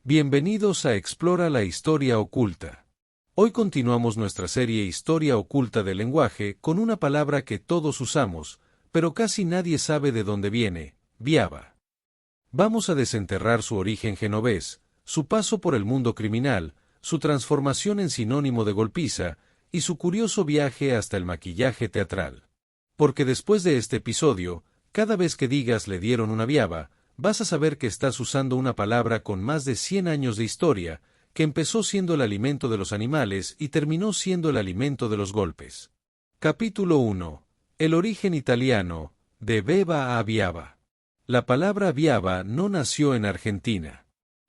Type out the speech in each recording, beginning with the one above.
Bienvenidos a Explora la Historia Oculta. Hoy continuamos nuestra serie Historia Oculta del Lenguaje con una palabra que todos usamos, pero casi nadie sabe de dónde viene: viaba. Vamos a desenterrar su origen genovés, su paso por el mundo criminal, su transformación en sinónimo de golpiza, y su curioso viaje hasta el maquillaje teatral. Porque después de este episodio, cada vez que digas le dieron una viaba, vas a saber que estás usando una palabra con más de 100 años de historia, que empezó siendo el alimento de los animales y terminó siendo el alimento de los golpes. Capítulo 1. El origen italiano, de beva a viaba. La palabra viaba no nació en Argentina.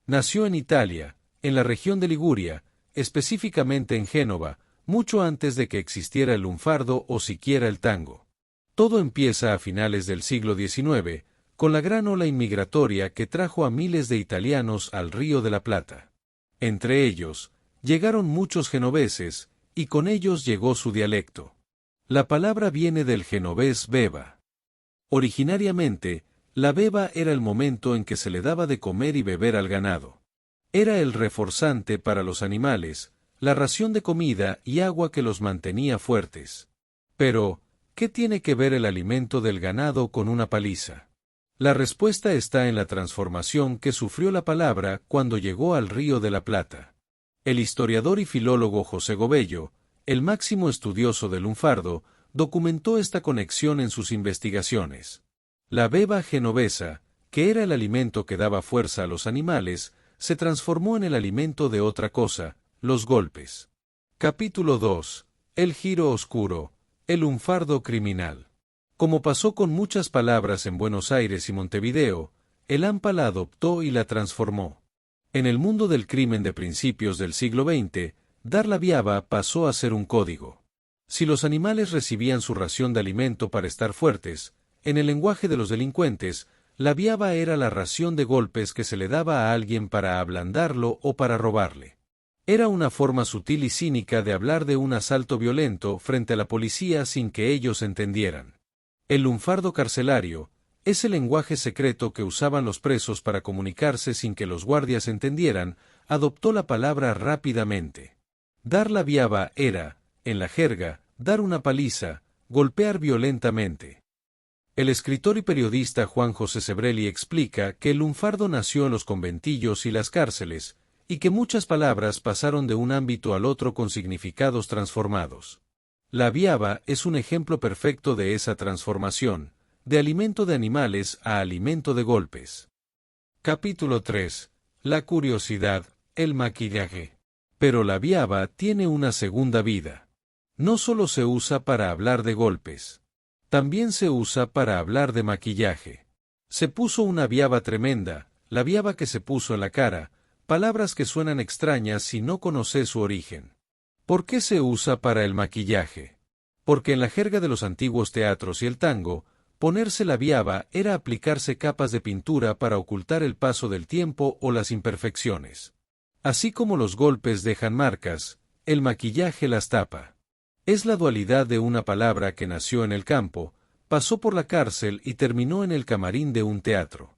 Nació en Italia, en la región de Liguria, específicamente en Génova, mucho antes de que existiera el lunfardo o siquiera el tango. Todo empieza a finales del siglo XIX, con la gran ola inmigratoria que trajo a miles de italianos al Río de la Plata. Entre ellos, llegaron muchos genoveses, y con ellos llegó su dialecto. La palabra viene del genovés beva. Originariamente, la beva era el momento en que se le daba de comer y beber al ganado. Era el reforzante para los animales, la ración de comida y agua que los mantenía fuertes. Pero, ¿qué tiene que ver el alimento del ganado con una paliza? La respuesta está en la transformación que sufrió la palabra cuando llegó al Río de la Plata. El historiador y filólogo José Gobello, el máximo estudioso del lunfardo, documentó esta conexión en sus investigaciones. La beva genovesa, que era el alimento que daba fuerza a los animales, se transformó en el alimento de otra cosa: los golpes. Capítulo 2. El giro oscuro, el lunfardo criminal. Como pasó con muchas palabras en Buenos Aires y Montevideo, el AMPA la adoptó y la transformó. En el mundo del crimen de principios del siglo XX, dar la viaba pasó a ser un código. Si los animales recibían su ración de alimento para estar fuertes, en el lenguaje de los delincuentes, la viaba era la ración de golpes que se le daba a alguien para ablandarlo o para robarle. Era una forma sutil y cínica de hablar de un asalto violento frente a la policía sin que ellos entendieran. El lunfardo carcelario, ese lenguaje secreto que usaban los presos para comunicarse sin que los guardias entendieran, adoptó la palabra rápidamente. Dar la viaba era, en la jerga, dar una paliza, golpear violentamente. El escritor y periodista Juan José Sebrelli explica que el lunfardo nació en los conventillos y las cárceles, y que muchas palabras pasaron de un ámbito al otro con significados transformados. La viaba es un ejemplo perfecto de esa transformación, de alimento de animales a alimento de golpes. Capítulo 3. La curiosidad, el maquillaje. Pero la viaba tiene una segunda vida. No solo se usa para hablar de golpes. También se usa para hablar de maquillaje. Se puso una viaba tremenda, la viaba que se puso en la cara, palabras que suenan extrañas si no conoces su origen. ¿Por qué se usa para el maquillaje? Porque en la jerga de los antiguos teatros y el tango, ponerse la viaba era aplicarse capas de pintura para ocultar el paso del tiempo o las imperfecciones. Así como los golpes dejan marcas, el maquillaje las tapa. Es la dualidad de una palabra que nació en el campo, pasó por la cárcel y terminó en el camarín de un teatro.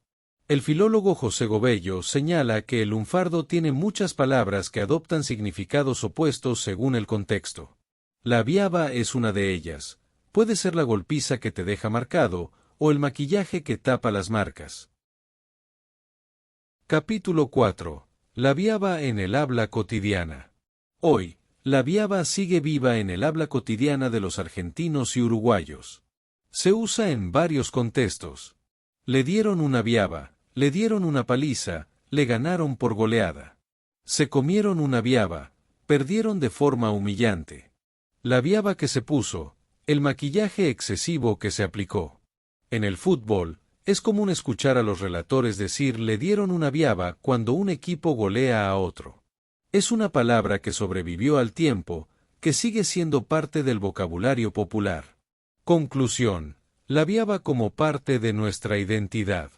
El filólogo José Gobello señala que el lunfardo tiene muchas palabras que adoptan significados opuestos según el contexto. La viaba es una de ellas. Puede ser la golpiza que te deja marcado, o el maquillaje que tapa las marcas. Capítulo 4. La viaba en el habla cotidiana. Hoy, la viaba sigue viva en el habla cotidiana de los argentinos y uruguayos. Se usa en varios contextos. Le dieron una viaba. Le dieron una paliza, le ganaron por goleada. Se comieron una viaba, perdieron de forma humillante. La viaba que se puso, el maquillaje excesivo que se aplicó. En el fútbol, es común escuchar a los relatores decir le dieron una viaba cuando un equipo golea a otro. Es una palabra que sobrevivió al tiempo, que sigue siendo parte del vocabulario popular. Conclusión: la viaba como parte de nuestra identidad.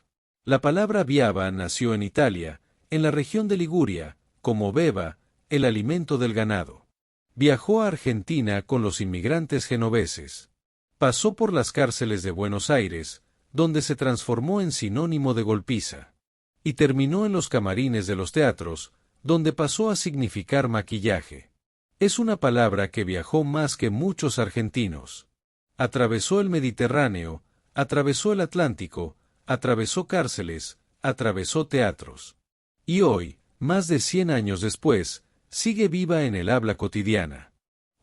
La palabra viaba nació en Italia, en la región de Liguria, como beva, el alimento del ganado. Viajó a Argentina con los inmigrantes genoveses. Pasó por las cárceles de Buenos Aires, donde se transformó en sinónimo de golpiza. y terminó en los camarines de los teatros, donde pasó a significar maquillaje. Es una palabra que viajó más que muchos argentinos. Atravesó el Mediterráneo, atravesó el Atlántico, atravesó cárceles, atravesó teatros. Y hoy, más de 100 años después, sigue viva en el habla cotidiana.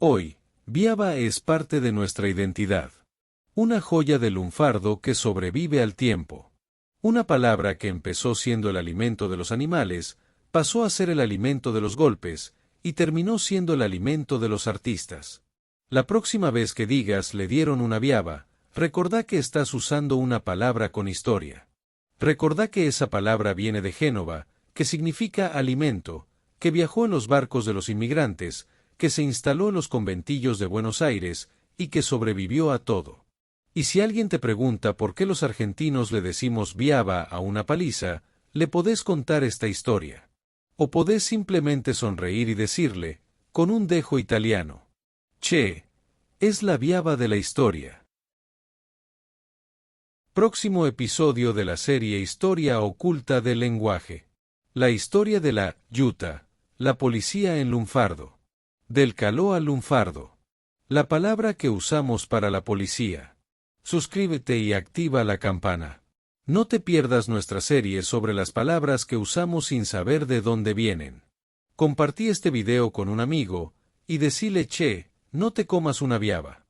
Hoy, Viaba es parte de nuestra identidad. Una joya del lunfardo que sobrevive al tiempo. Una palabra que empezó siendo el alimento de los animales, pasó a ser el alimento de los golpes, y terminó siendo el alimento de los artistas. La próxima vez que digas le dieron una viaba, recordá que estás usando una palabra con historia. Recordá que esa palabra viene de Génova, que significa alimento, que viajó en los barcos de los inmigrantes, que se instaló en los conventillos de Buenos Aires, y que sobrevivió a todo. Y si alguien te pregunta por qué los argentinos le decimos viaba a una paliza, le podés contar esta historia. O podés simplemente sonreír y decirle, con un dejo italiano: che, es la viaba de la historia. Próximo episodio de la serie Historia oculta del lenguaje. La historia de la yuta, la policía en lunfardo. Del caló al lunfardo. La palabra que usamos para la policía. Suscríbete y activa la campana. No te pierdas nuestra serie sobre las palabras que usamos sin saber de dónde vienen. Compartí este video con un amigo, y decile che, no te comas una viaba.